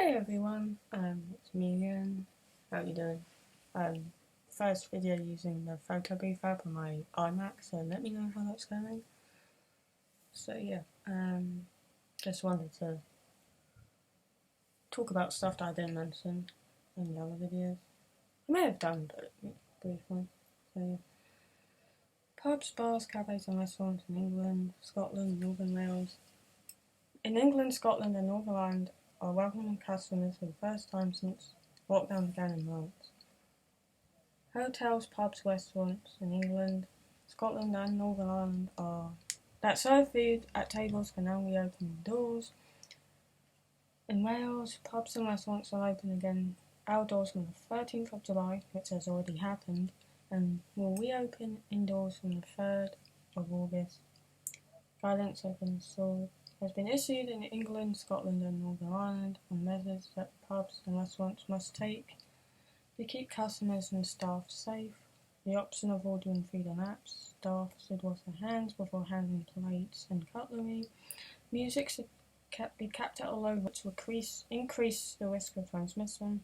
Hey everyone, it's me again. How you doing? First video using the photo booth app on my iMac, so let me know how that's going. So yeah, just wanted to talk about stuff that I didn't mention in the other videos. I may have done, but briefly. So yeah. Pubs, bars, cafes and restaurants in England, Scotland, Northern Wales. In England, Scotland and Northern Ireland are welcoming customers for the first time since lockdown began in March. Hotels, pubs, restaurants in England, Scotland and Northern Ireland that serve food at tables can now reopen doors. In Wales, pubs and restaurants will open again outdoors from the 13th of July, which has already happened, and will reopen indoors from the 3rd of August. Guidance has been issued in England, Scotland and Northern Ireland on measures that pubs and restaurants must take to keep customers and staff safe. The option of ordering food on apps, staff should wash their hands before handling plates and cutlery. Music should be kept at a low which will increase the risk of transmission.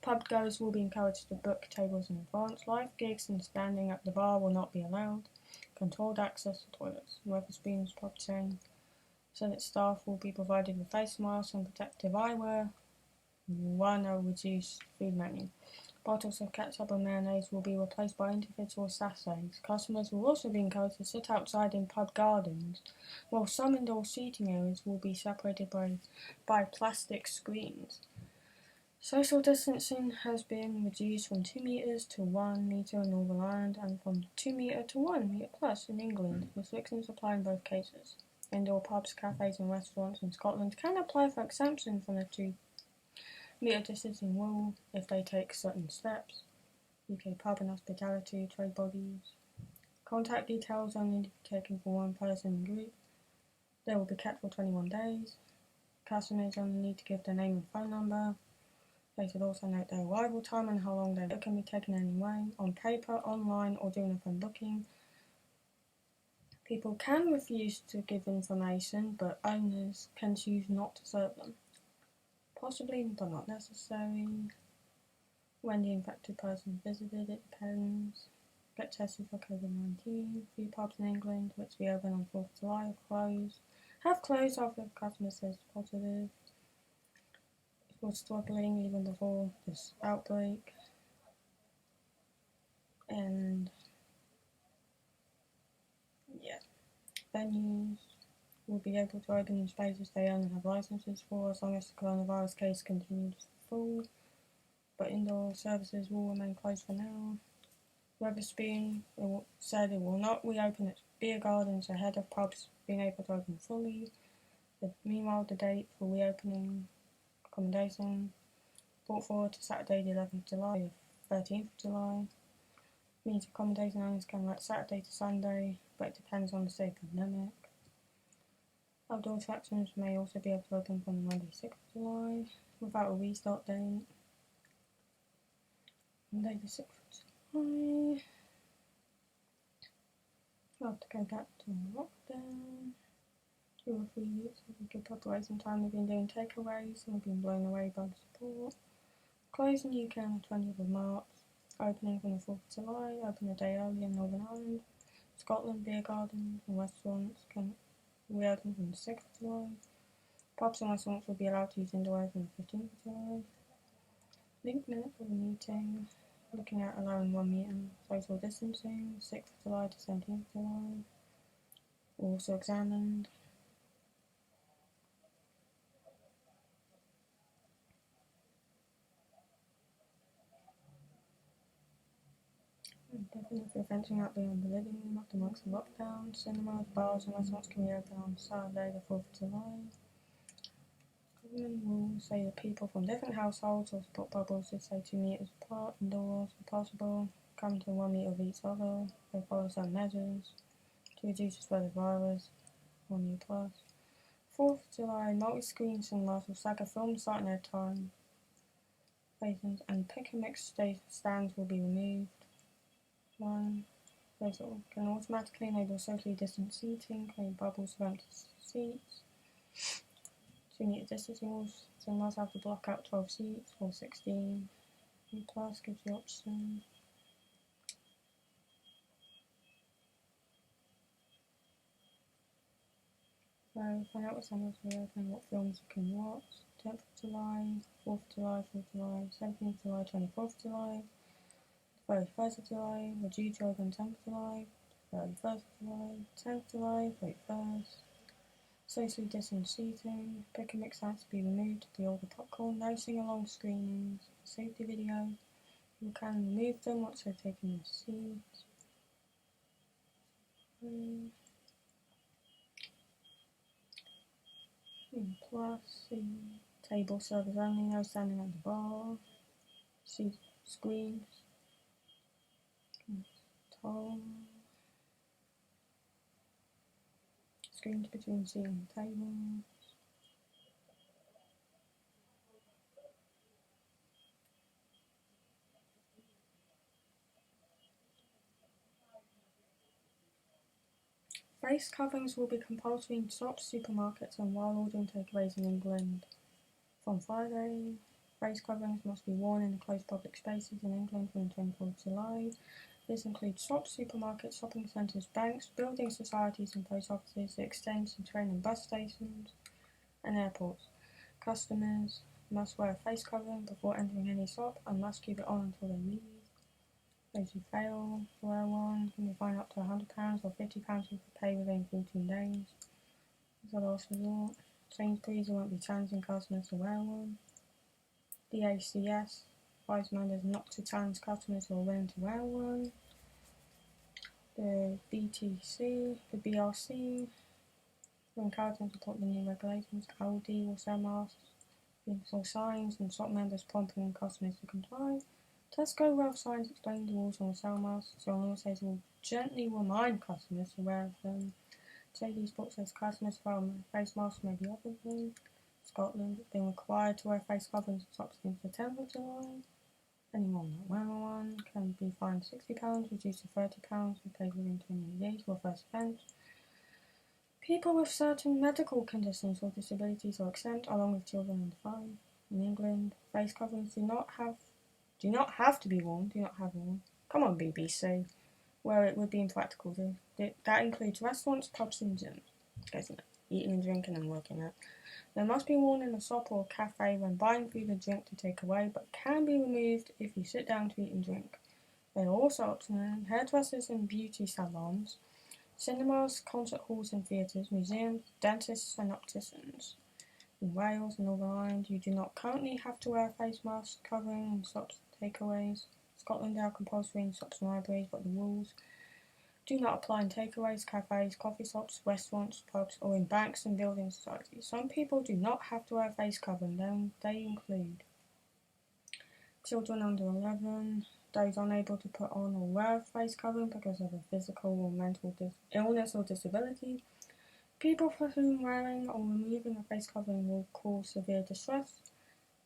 Pub goers will be encouraged to book tables in advance. Live gigs and standing at the bar will not be allowed. Controlled access to toilets. Wetherspoon's pub chain so that staff will be provided with face masks and protective eyewear. One a reduced food menu. Bottles of ketchup and mayonnaise will be replaced by individual sachets. Customers will also be encouraged to sit outside in pub gardens, while some indoor seating areas will be separated by plastic screens. Social distancing has been reduced from 2 metres to 1 metre in Northern Ireland and from 2 metre to 1 metre plus in England. Restrictions apply in both cases. Indoor pubs, cafes and restaurants in Scotland can apply for exemption from the 2 metre distancing rule if they take certain steps. UK pub and hospitality trade bodies. Contact details only to be taken for one person in group. They will be kept for 21 days. Customers only need to give their name and phone number. They should also note their arrival time and how long they can be taken anyway, on paper, online or during a phone booking. People can refuse to give information, but owners can choose not to serve them. Possibly, but not necessary. When the infected person visited, it depends. Get tested for COVID-19. Few pubs in England, which reopened on 4th of July, have closed after the customer says positive. It was struggling even before this outbreak. And yeah, venues will be able to open in spaces they own and have licenses for as long as the coronavirus case continues to fall. But indoor services will remain closed for now. Wetherspoon said it will not reopen its beer gardens ahead of pubs being able to open fully. Meanwhile, the date for reopening accommodation brought forward to Saturday the 11th of July, the 13th of July. Means accommodation owners can let Saturday to Sunday, but it depends on the state of the pandemic. Outdoor attractions may also be able to open from Monday 6th of July without a restart date. Monday the 6th of July. We'll have to go back to lockdown. 2 or 3 weeks of a good preparation time. We've been doing takeaways and we've been blown away by the support. Closed in the UK on the 20th of March. Opening from the 4th of July. Open a day early in Northern Ireland. Scotland, beer gardens and restaurants can reopen from the 6th of July. Pubs and restaurants will be allowed to use indoor air from the 15th of July. Link minute for the meeting. Looking at allowing 1 metre social distancing, 6th of July to 17th of July. Also examined. Definitely venturing out beyond the living room after months of lockdown. Cinemas, bars and restaurants can reopen on Saturday the 4th of July. Government rules say that people from different households or support bubbles should stay 2 metres apart indoors if possible, come to 1 metre of each other. They follow some measures to reduce the spread of the virus. 1 metre plus. 4th of July, multi-screen cinemas will stagger films starting their time. Stations and pick and mix stands will be removed. 1. Vessel can automatically enable socially distant seating, create bubbles of empty seats. Senior distance rules, cinemas have to block out 12 seats or 16. E Plus gives you option. So find out what cinemas are open, what films you can watch. 10th of July, 4th of July, 4th of July, 17th of July, 24th of July, 31st of July, we're due to open 10th of July, 31st of July, 10th of July, 31st. Socially distanced seating, pick and mix has to be removed to the older popcorn, no sing-along screenings, safety video, you can remove them once they've taken their seats. Plus, table service only, no standing at the bar, seat screens, tall, screens between seat and table. Face coverings will be compulsory in shops, supermarkets and while ordering takeaways in England. From Friday, face coverings must be worn in closed public spaces in England from the 24th of July. This includes shops, supermarkets, shopping centres, banks, building societies and post offices. It extends to train and bus stations and airports. Customers must wear a face covering before entering any shop and must keep it on until they leave. Those who fail to wear one can be fined up to £100 or £50 if you pay within 14 days. As a last resort, Sainsbury's won't be challenging customers to wear one. The ACS advises members not to challenge customers who are willing to wear one. The BRC will encourage them to support the new regulations. Aldi will sell masks, install signs, and shop members prompting customers to comply. Tesco will have signs explaining the rules on sale masks, so organisations will gently remind customers to wear them. JD Sports says customers who wear face masks may be obligated. Scotland has been required to wear face coverings in shops since the 10th of July. Anyone not wearing one can be fined £60, reduced to £30 if paid within 28 days for first offence. People with certain medical conditions or disabilities are exempt, along with children under 5. In England, face coverings do not have to be worn. Come on, BBC. Where it would be impractical to. That includes restaurants, pubs and gyms. Isn't it? Eating and drinking and working out. They must be worn in a shop or cafe when buying food and drink to take away, but can be removed if you sit down to eat and drink. They are also optional in hairdressers and beauty salons, cinemas, concert halls and theatres, museums, dentists and opticians. In Wales and Northern Ireland, you do not currently have to wear a face mask covering in shops and takeaways. Scotland, they are compulsory in shops and libraries, but the rules do not apply in takeaways, cafes, coffee shops, restaurants, pubs, or in banks and building societies. Some people do not have to wear a face covering, then they include children under 11, those unable to put on or wear a face covering because of a physical or mental illness or disability, people for whom wearing or removing a face covering will cause severe distress,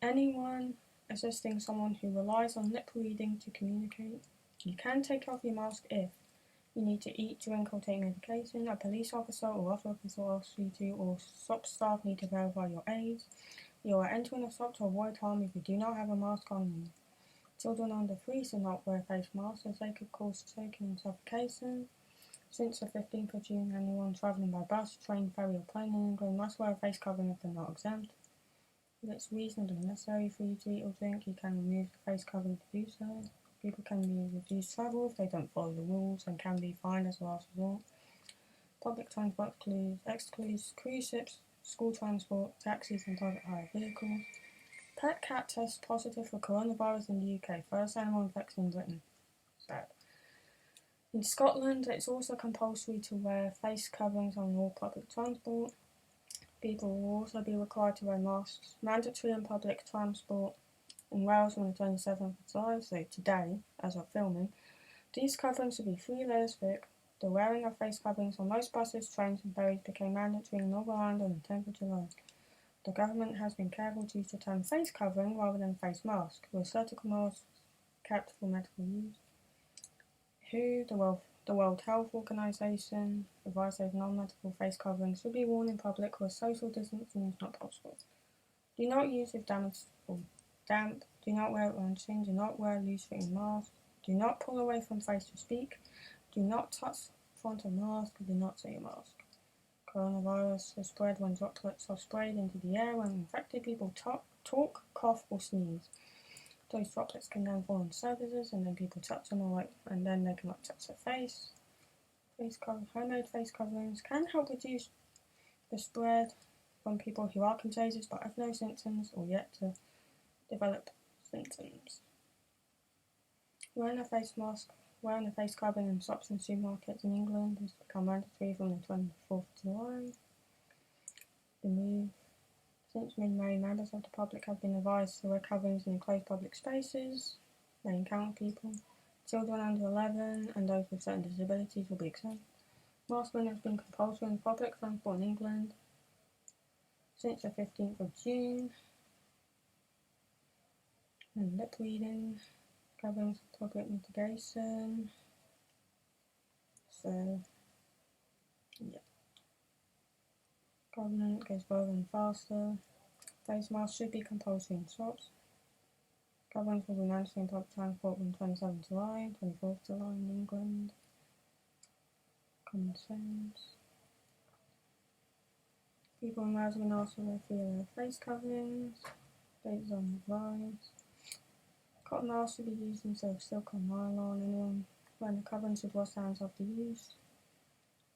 anyone assisting someone who relies on lip reading to communicate. You can take off your mask if you need to eat, drink or take medication, a police officer or other officer asks you to, or shop staff need to verify your age. You are entering a shop to avoid harm if you do not have a mask on you. Children under 3 should not wear face masks as they could cause choking and suffocation. Since the 15th of June, anyone travelling by bus, train, ferry or plane in England must wear a face covering if they're not exempt. If it's reasonably necessary for you to eat or drink, you can remove the face covering to do so. People can be refused travel if they don't follow the rules and can be fined as a last resort. Public transport excludes cruise ships, school transport, taxis and private hire vehicles. Pet cat tests positive for coronavirus in the UK. First animal infection in Britain. Sad. In Scotland, it's also compulsory to wear face coverings on all public transport. People will also be required to wear masks, mandatory in public transport. In Wales on the 27th of July, so today, as of filming, these coverings will be 3 layers thick. The wearing of face coverings on most buses, trains and ferries became mandatory in Northern Ireland on the 10th of July. The government has been careful to use the term face covering rather than face mask, with surgical masks kept for medical use. The World The World Health Organization advises non-medical face coverings should be worn in public where social distancing is not possible. Do not use if damp or damp. Do not wear it on chin. Do not wear a loose-fitting mask. Do not pull away from face to speak. Do not touch front of mask. Do not see a mask. Coronavirus is spread when droplets are sprayed into the air when infected people talk, cough, or sneeze. Those droplets can then fall on surfaces, and then people touch them, and then they cannot touch their face. Homemade face coverings can help reduce the spread from people who are contagious but have no symptoms or yet to develop symptoms. Wearing a face covering in shops and supermarkets in England has become mandatory from the 24th of July. The move. Since mid-May, members of the public have been advised to wear coverings in enclosed public spaces. They encounter people. Children under 11 and those with certain disabilities will be exempt. Masking has been compulsory in public transport in England since the 15th of June. And lip reading, coverings for public mitigation. So, yeah. Government goes further and faster. Face masks should be compulsory in shops. Coverings will be mandatory in public transport from 27th July, 24th July in England. Common sense. People in Wales can also wear face coverings. Dates on advice. Cotton masks should be used instead of silk or nylon. Anyone wearing a covering should wash hands after use.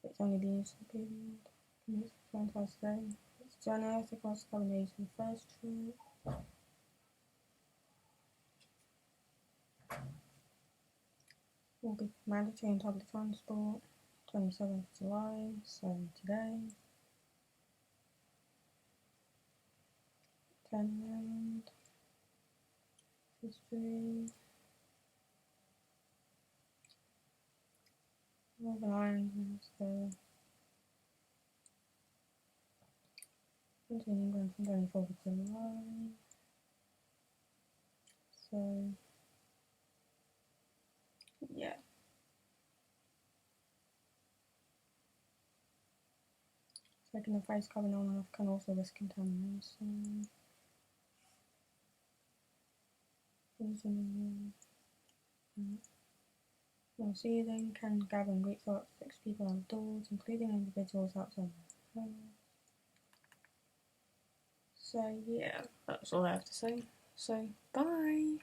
It's only been used for a period. It's twice a day. It's generous across the combination of the first trip. Will be mandatory in public transport, 27th July, so today. Turn around. History. Northern Ireland is the country in England from 24th of July. So, yeah. Taking a face covering on and off can also risk contamination. While seething can gather in groups of up to 6 people outdoors, including individuals outside the house. So yeah, that's all I have to say. So bye!